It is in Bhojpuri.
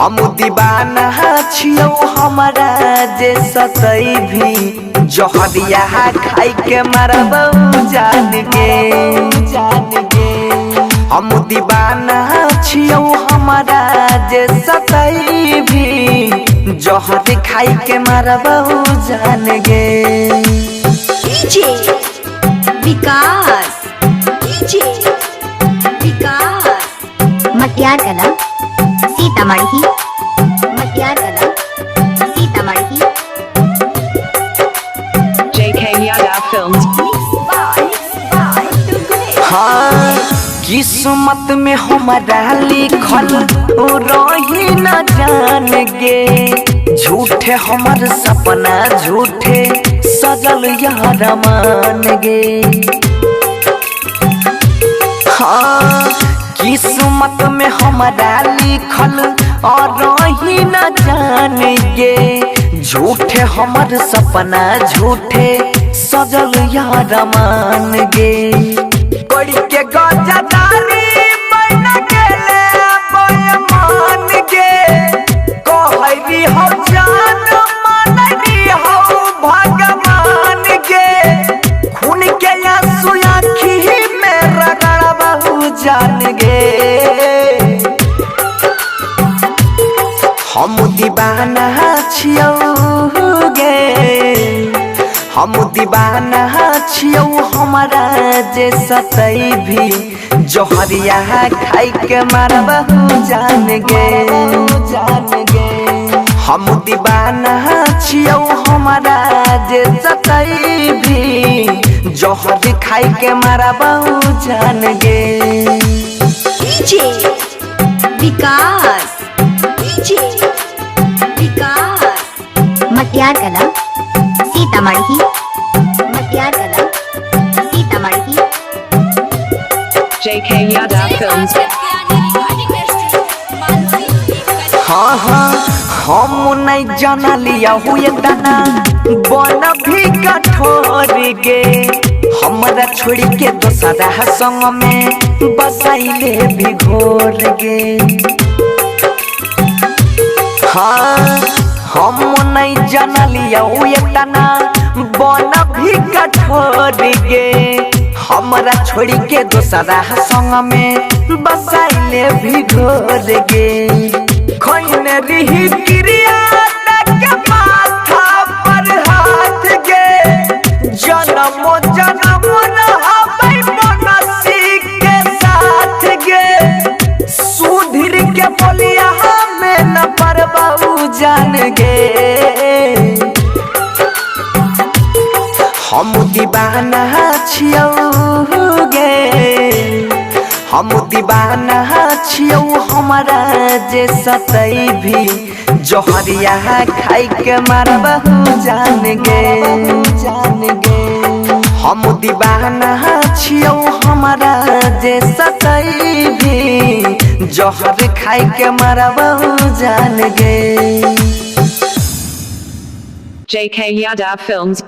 हम दीवाना छियो हमारा जे सतई भी जहरिया खाई के मरब जान गे हम दीवाना छियो हमारा जे सतई भी जहर खाई के मरब जान गे। डीजे विकास मटियार कला सीतामढ़ी मटियार कला सीतामढ़ी। JK Yadav Films। हाँ किस्मत में हमारा लिखल रही न जान गे झूठे हमर सपना झूठे सजल यार मान गे। हाँ किस्मत में हमारा लिखल और रही न जान गे झूठे हमर सपना झूठे सजल यार मान गे। कोड़ी के गजदारी बन गेले बेईमान गे कहरी हो जान मानरी हो भगवान गे खून के आंसू आँखी में रगड़बहु जान गे। हम दीवाना छियो गे हम दीवाना छियो हमारा जे सतई भी जहरिया खाई के मरबहु जान गे हम दीवाना छियो हमारा जे सतई भी जहर खाई के मरबहु जान गे। डीजे विकास मटियार कला सीतामढ़ी मटियार कला सीतामढ़ी। JK Yadav Films। हाँ हम नहीं जाना लिया हुए दाना बन भी कठोर गे हमरा छोड़ी के दोसरा संग में बसाइले भी घोर गे। हाँ हम नहीं जाना लिया हुए दाना बन भी कठोर गे हमरा छोड़ी के दोसरा संग में बसाइले भी घोर गे। खोइने रही क्रिया के माथा पर हाथ गे जन्म रहबै मनसी के साथ गे सुधीर के बोलिया हमें न परबहु जान गे। हम दीवाना छियो गे हम दीवाना छियो हमारा जे सतई भी जहरिया खाई के मरबहु जान गे हम दीवाना छियो हमारा जे सतई भी जहर खाई के मरबहु जान गे। JK Yadav Films।